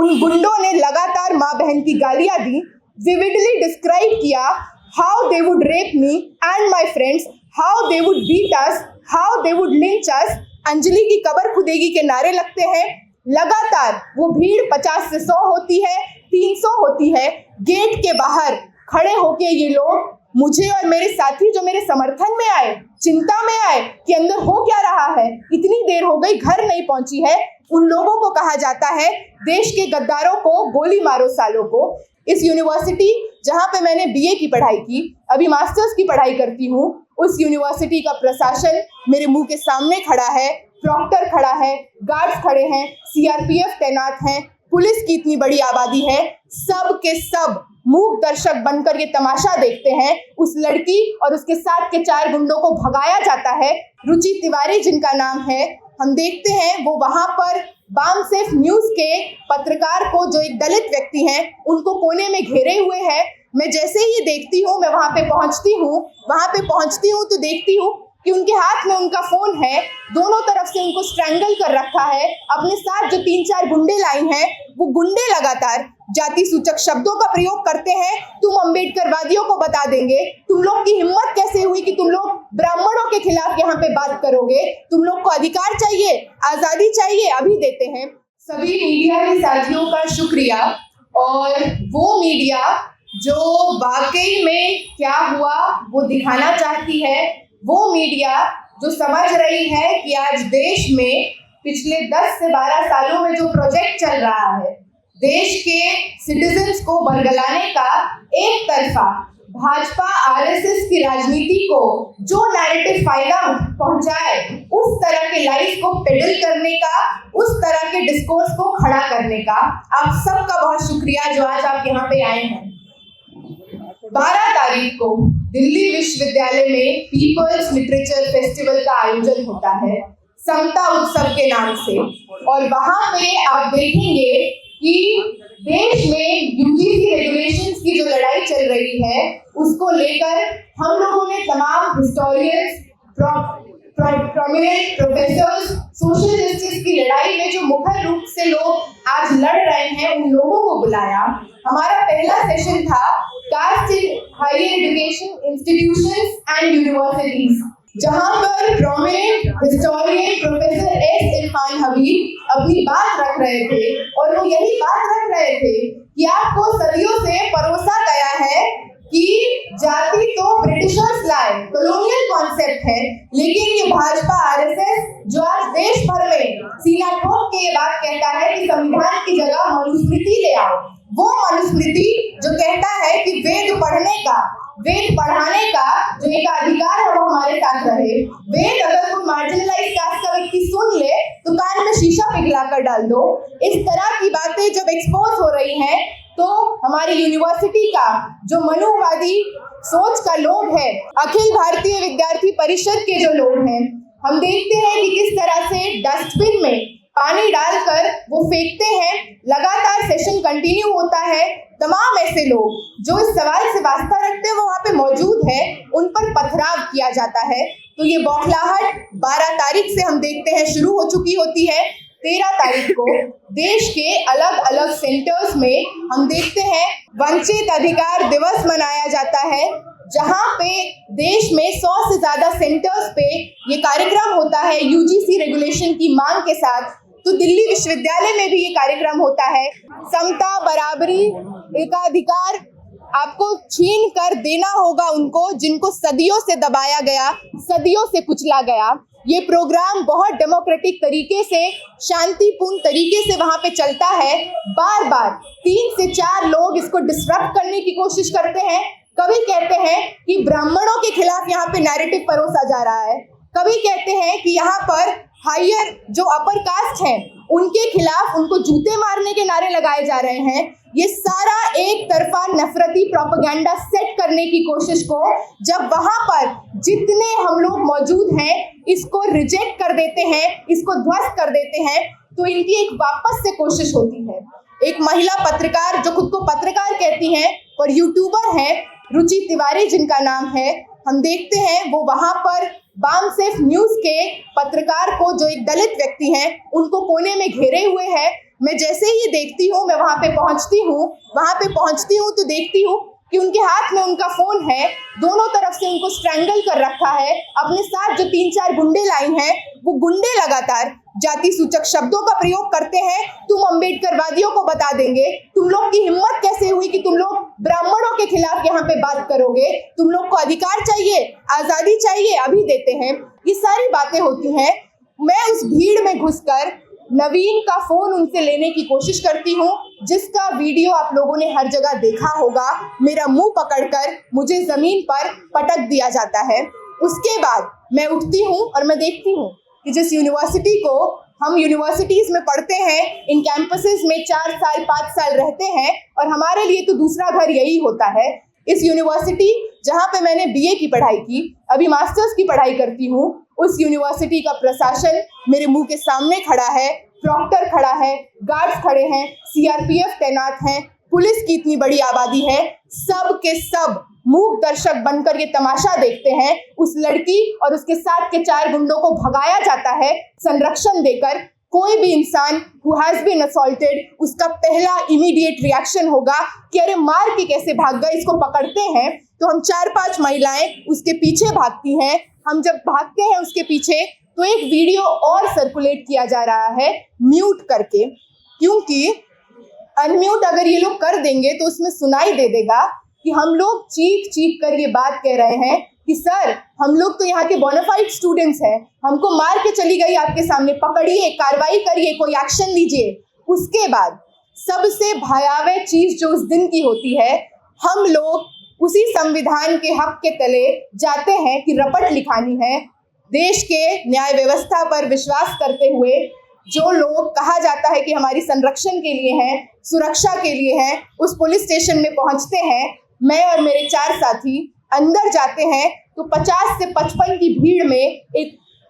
उन गुंडों ने लगातार माँ बहन की गालियां दी, विविडली डिस्क्राइब किया how they would rape me and my friends, how they would beat us, how they would lynch us. Anjali की कबर खुदेगी के नारे लगते हैं। लगातार वो भीड़ 50 से 100 होती है, 300 होती है। गेट के बाहर खड़े होके ये लोग मुझे और मेरे साथी जो मेरे समर्थन में आए, चिंता में आए कि अंदर हो क्या रहा है, इतनी देर हो गई घर नहीं पहुंची है, उन लोगों को कहा जाता है देश के गद्दारों को गोली मारो सालों को। इस यूनिवर्सिटी जहां पे मैंने बीए की पढ़ाई की, अभी मास्टर्स की पढ़ाई करती हूँ, उस यूनिवर्सिटी का प्रशासन मेरे मुंह के सामने खड़ा है, प्रॉक्टर खड़ा है, गार्ड्स खड़े हैं, सीआरपीएफ तैनात हैं, पुलिस की इतनी बड़ी आबादी है, सब के सब मूक दर्शक बनकर ये तमाशा देखते हैं। उस लड़की और उसके साथ के 4 गुंडों को भगाया जाता है। रुचि तिवारी जिनका नाम है, हम देखते हैं वो वहां पर बाम सेफ न्यूज के पत्रकार को, जो एक दलित व्यक्ति हैं, उनको कोने में घेरे हुए हैं। मैं जैसे ही देखती हूँ, मैं वहां पे पहुंचती हूँ तो देखती हूँ कि उनके हाथ में उनका फोन है, दोनों तरफ से उनको स्ट्रैंगल कर रखा है। अपने साथ जो 3-4 गुंडे लाई हैं, वो गुंडे लगातार जाति सूचक शब्दों का प्रयोग करते हैं। तुम अम्बेडकरवादियों को बता देंगे, तुम लोग की हिम्मत कैसे हुई कि तुम लोग ब्राह्मणों के खिलाफ यहाँ पे बात करोगे, तुम लोग को अधिकार चाहिए, आजादी चाहिए, अभी देते हैं। सभी मीडिया के साथियों का शुक्रिया। और वो मीडिया जो वाकई में क्या हुआ वो दिखाना चाहती है, वो मीडिया जो समझ रही है कि आज देश में पिछले 10 से 12 सालों में जो प्रोजेक्ट चल रहा है, देश के सिटीजन्स को बरगलाने का, एक तरफा भाजपा आरएसएस की राजनीति को जो नैरेटिव फायदा पहुंचाए, उस तरह के लाइफ को पेडल करने का, उस तरह के डिस्कोर्स को खड़ा करने का, आप सबका बहुत शुक्रिया जो आज आप यहाँ पे आए हैं। 12 तारीख को दिल्ली विश्वविद्यालय में पीपल्स लिटरेचर फेस्टिवल का आयोजन होता है, समता उत्सव के नाम से। और वहां पे आप देखेंगे कि देश में यूजीसी रेगुलेशंस की जो लड़ाई चल रही है, उसको लेकर हम लोगों ने तमाम historians, prominent professors, social justice की लड़ाई में जो मुखर रूप से लोग आज लड़ रहे हैं, उन लोगों को बुलाया। हमारा पहला सेशन था caste in higher education institutions and universities, जहां पर prominent historian professor S Irfan Habib अपनी बात रख रहे थे। और वो यही बात रख रहे थे कि आपको सदियों से परोसा गया है कि जाति तो ब्रिटिशर्स लाए, कॉलोनियल कॉन्सेप्ट है, लेकिन ये भाजपा आरएसएस जो आज देश भर में सीना ठोक के ये बात कहता है कि संविधान की जगह मनुस्मृति ले आओ, वो मनुस्मृति जो कहता है कि वेद पढ़ने का, वेद पढ़ाने का जो एक अधिकार है वो हमारे साथ रहे। वेद अगर कोई मार्जिनलाइज कास्ट का व्यक्ति सुन ले तो कान में शीशा पिघला कर डाल दो। इस तरह की बातें जब एक्सपोज हो रही हैं, तो हमारी यूनिवर्सिटी का जो मनुवादी सोच का लोग है, अखिल भारतीय विद्यार्थी परिषद के जो लोग हैं, हम देखते हैं कि किस तरह से डस्टबिन में पानी डालकर वो फेंकते हैं। लगातार सेशन कंटिन्यू होता है, तमाम ऐसे लोग जो इस सवाल से वास्ता रखते हैं वो वहाँ पे मौजूद है, उन पर पथराव किया जाता है। तो ये बौखलाहट 12 तारीख से हम देखते हैं शुरू हो चुकी होती है। 13 तारीख को देश के अलग अलग सेंटर्स में हम देखते हैं वंचित अधिकार दिवस मनाया जाता है, जहां पे देश में 100 से ज्यादा सेंटर्स पे ये कार्यक्रम होता है यूजीसी रेगुलेशन की मांग के साथ। तो दिल्ली विश्वविद्यालय में भी ये कार्यक्रम होता है। समता, बराबरी, एकाधिकार आपको छीन कर देना होगा उनको जिनको सदियों से दबाया गया, सदियों से कुचला गया। ये प्रोग्राम बहुत डेमोक्रेटिक तरीके से, शांतिपूर्ण तरीके से वहां पे चलता है। बार बार 3 से 4 लोग इसको डिसरप्ट करने की कोशिश करते हैं। कभी कहते हैं कि ब्राह्मणों के खिलाफ यहाँ पे नैरेटिव परोसा जा रहा है, कभी कहते हैं कि यहाँ पर हायर जो अपर कास्ट हैं उनके खिलाफ उनको जूते मारने के नारे लगाए जा रहे हैं। ये सारा एक तरफा नफरती प्रोपेगेंडा सेट करने की कोशिश को जब वहां पर जितने हम लोग मौजूद हैं इसको रिजेक्ट कर देते हैं, इसको ध्वस्त कर देते हैं, तो इनकी एक वापस से कोशिश होती है। एक महिला पत्रकार जो खुद को पत्रकार कहती हैं और यूट्यूबर हैं, रुचि तिवारी जिनका नाम है, हम देखते हैं वो वहां पर बाम सेफ न्यूज के पत्रकार को, जो एक दलित व्यक्ति हैं, उनको कोने में घेरे हुए हैं। मैं जैसे ही देखती हूँ, मैं वहाँ पे पहुँचती हूँ तो देखती हूँ कि उनके हाथ में उनका फोन है, दोनों तरफ से उनको स्ट्रैंगल कर रखा है। अपने साथ जो 3-4 गुंडे लाए हैं, वो गुंडे लगातार जाति सूचक शब्दों का प्रयोग करते हैं। तुम अम्बेडकरवादियों को बता देंगे, तुम लोग की हिम्मत कैसे हुई कि तुम लोग ब्राह्मणों के खिलाफ यहाँ पे बात करोगे, तुम लोग को अधिकार चाहिए, आजादी चाहिए, अभी देते हैं। ये सारी बातें होती हैं। मैं उस भीड़ में घुसकर नवीन का फोन उनसे लेने की कोशिश करती हूँ, जिसका वीडियो आप लोगों ने हर जगह देखा होगा। मेरा मुंह पकड़कर मुझे जमीन पर पटक दिया जाता है। उसके बाद मैं उठती हूँ और मैं देखती हूँ कि जिस यूनिवर्सिटी को हम यूनिवर्सिटीज में पढ़ते हैं, इन कैंपसेस में 4 साल 5 साल रहते हैं और हमारे लिए तो दूसरा घर यही होता है। इस यूनिवर्सिटी जहाँ पे मैंने बीए की पढ़ाई की, अभी मास्टर्स की पढ़ाई करती हूँ, उस यूनिवर्सिटी का प्रशासन मेरे मुंह के सामने खड़ा है, प्रॉक्टर खड़ा है, गार्ड्स खड़े हैं, सीआरपीएफ तैनात हैं, पुलिस की इतनी बड़ी आबादी है, सब के सब मूक दर्शक बनकर ये तमाशा देखते हैं। उस लड़की और उसके साथ के 4 गुंडों को भगाया जाता है संरक्षण देकर। कोई भी इंसान who has been assaulted, उसका पहला इमीडिएट रिएक्शन होगा कि अरे मार के कैसे भाग गए, इसको पकड़ते हैं। तो हम 4-5 महिलाएं उसके पीछे भागती हैं। हम जब भागते हैं उसके पीछे तो एक वीडियो और सर्कुलेट किया जा रहा है म्यूट करके, क्योंकि अनम्यूट अगर ये लोग कर देंगे तो उसमें सुनाई दे देगा कि हम लोग चीख चीख कर ये बात कह रहे हैं कि सर हम लोग तो यहाँ के बोनाफाइड स्टूडेंट्स हैं, हमको मार के चली गई आपके सामने, पकड़िए, कार्रवाई करिए, कोई एक्शन लीजिए। उसके बाद सबसे भयावह चीज जो उस दिन की होती है, हम लोग उसी संविधान के हक के तले जाते हैं कि रपट लिखानी है। देश के न्याय व्यवस्था पर विश्वास करते हुए जो लोग कहा जाता है कि हमारी संरक्षण के लिए हैं, सुरक्षा के लिए हैं, उस पुलिस स्टेशन में पहुंचते हैं। मैं और मेरे 4 साथी अंदर जाते हैं तो 50 से 55 की भीड़ में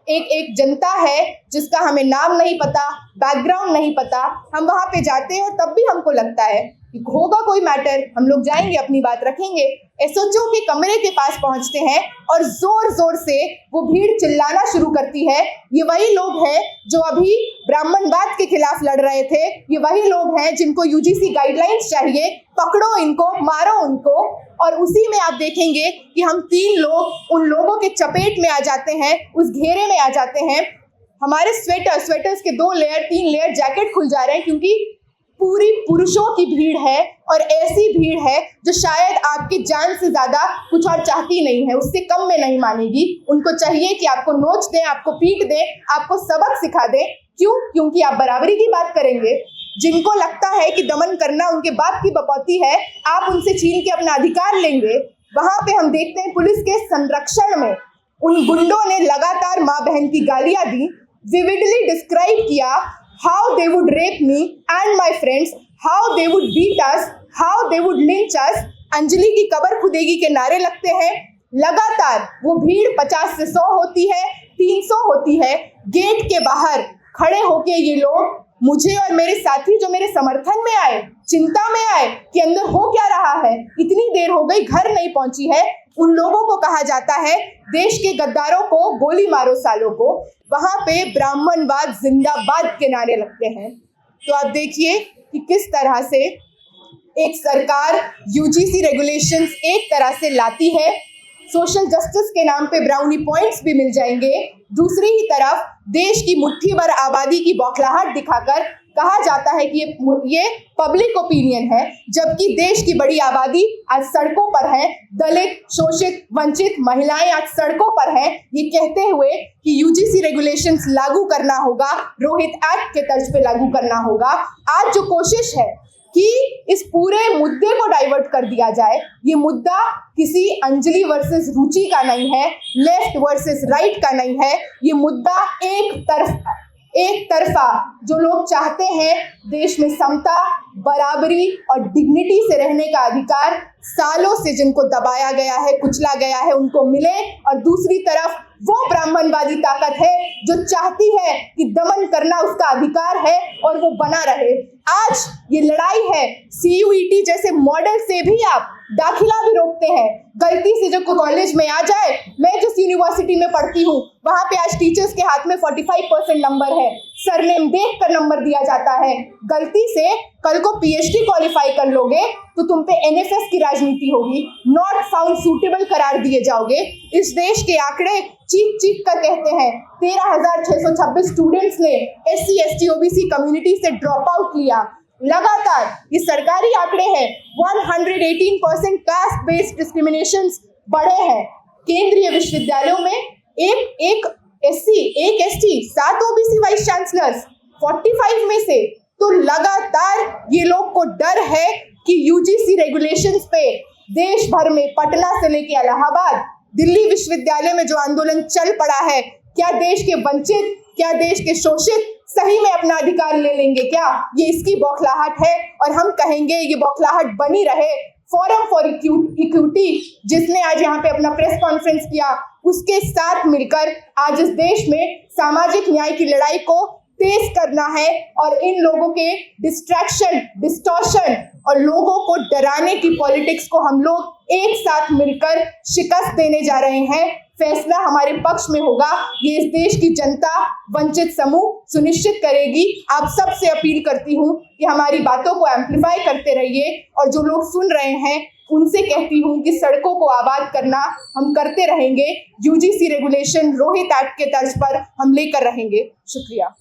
एक जनता है जिसका हमें नाम नहीं पता, बैकग्राउंड नहीं पता। हम वहां पे जाते हैं और तब भी हमको लगता है कि होगा कोई मैटर, हम लोग जाएंगे, अपनी बात रखेंगे। एसओचओ के कमरे के पास पहुंचते हैं और जोर जोर से वो भीड़ चिल्लाना शुरू करती है। ये वही लोग हैं जो अभी ब्राह्मणवाद के खिलाफ लड़ रहे थे, ये वही लोग हैं जिनको यूजीसी गाइडलाइंस चाहिए, पकड़ो इनको, मारो उनको। और उसी में आप देखेंगे कि हम 3 लोग उन लोगों के चपेट में आ जाते हैं, उस घेरे में आ जाते हैं। हमारे स्वेटर्स के 2 लेयर 3 लेयर जैकेट खुल जा रहे हैं, क्योंकि पूरी पुरुषों की भीड़ है और ऐसी भीड़ है जो शायद आपकी जान से ज्यादा कुछ और चाहती नहीं है, उससे कम में नहीं मानेगी। उनको चाहिए कि आपको नोच दें, आपको पीट दें, आपको सबक सिखा दें। क्यों? क्योंकि आप बराबरी की बात करेंगे। जिनको लगता है कि दमन करना उनके बाप की बपौती है, आप उनसे छीन के अपना अधिकार लेंगे। वहां पे हम देखते हैं पुलिस के संरक्षण में उन गुंडों ने लगातार माँ बहन की गालियां दी, विविडली डिस्क्राइब किया how they would rape me and my friends, how they would beat us, how they would lynch us। Anjali की कब्र खुदेगी के नारे लगते हैं। लगातार वो भीड़ 50 से 100 होती है, 300 होती है। गेट के बाहर खड़े होके ये लोग मुझे और मेरे साथी जो मेरे समर्थन में आए, चिंता में आए कि अंदर हो क्या रहा है, इतनी देर हो गई, घर नहीं पहुंची है। उन लोगों को कहा जाता है देश के गद्दारों को गोली मारो सालों को। वहां पे ब्राह्मणवाद जिंदाबाद के नारे लगते हैं। तो आप देखिए कि किस तरह से एक सरकार यूजीसी रेगुलेशंस एक तरह से लाती है, सोशल जस्टिस के नाम पे ब्राउनी पॉइंट्स भी मिल जाएंगे। दूसरी ही तरफ देश की मुट्ठी भर आबादी की बौखलाहट दिखाकर कहा जाता है कि ये पब्लिक ओपिनियन है, जबकि देश की बड़ी आबादी आज सड़कों पर है। दलित, शोषित, वंचित महिलाएं आज सड़कों पर हैं, ये कहते हुए कि यूजीसी रेगुलेशंस लागू करना होगा, रोहित एक्ट के तर्ज पे लागू करना होगा। आज जो कोशिश है कि इस पूरे मुद्दे को डाइवर्ट कर दिया जाए, ये मुद्दा किसी अंजलि वर्सेस रुचि का नहीं है, लेफ्ट वर्सेस राइट का नहीं है। ये मुद्दा एक तरफा जो लोग चाहते हैं देश में समता, बराबरी और डिग्निटी से रहने का अधिकार, सालों से जिनको दबाया गया है, कुचला गया है, उनको मिले। और दूसरी तरफ वो ब्राह्मणवादी ताकत है जो चाहती है कि दमन करना उसका अधिकार है और वो बना रहे। आज ये लड़ाई है, CUET जैसे मॉडल से भी आप दाखिला भी रोकते हैं। गलती से जो कॉलेज में आ जाए, मैं जिस यूनिवर्सिटी में पढ़ती हूँ वहां पे आज टीचर्स के हाथ में 45% नंबर है, सरनेम देख कर नंबर दिया जाता है। गलती से कल को PhD क्वालिफाई कर लोगे तो तुम पे NFS की राजनीति होगी, नॉट फाउंड सूटेबल करार दिए जाओगे। इस देश के आंकड़े चीख चीख कर कहते हैं 13,626 स्टूडेंट्स ने SC ST OBC कम्युनिटी से ड्रॉप आउट लिया। लगातार ये सरकारी आंकड़े हैं, 118% कास्ट बेस्ड डिस्क्रिमिनेशंस बढ़े हैं। केंद्रीय विश्वविद्यालयों में एक SC, एक ST, 7 OBC वाइस चांसलर्स 45 में से। तो लगातार ये लोग को डर है कि UGC रेगुलेशंस पे देश भर में पटना से लेके इलाहाबाद, दिल्ली विश्वविद्यालय में जो आंदोलन चल पड़ा है, क्या देश के वंचित, क्या देश के शोषित सही में अपना अधिकार ले लेंगे क्या? ये इसकी बौखलाहट है और हम कहेंगे ये बौखलाहट बनी रहे। फोरम फॉर इक्विटी जिसने आज यहाँ पे अपना प्रेस कॉन्फ्रेंस किया, उसके साथ मिलकर आज इस देश में सामाजिक न्याय की लड़ाई को तेज करना है और इन लोगों के डिस्ट्रैक्शन, डिस्टॉर्शन और लोगों को डराने की पॉलिटिक्स को हम लोग एक साथ मिलकर शिकस्त देने जा रहे हैं। फैसला हमारे पक्ष में होगा, ये इस देश की जनता, वंचित समूह सुनिश्चित करेगी। आप सबसे अपील करती हूँ कि हमारी बातों को एम्पलीफाई करते रहिए और जो लोग सुन रहे हैं उनसे कहती हूँ कि सड़कों को आबाद करना हम करते रहेंगे। UGC रेगुलेशन रोहित एक्ट के तर्ज पर हम लेकर रहेंगे। शुक्रिया।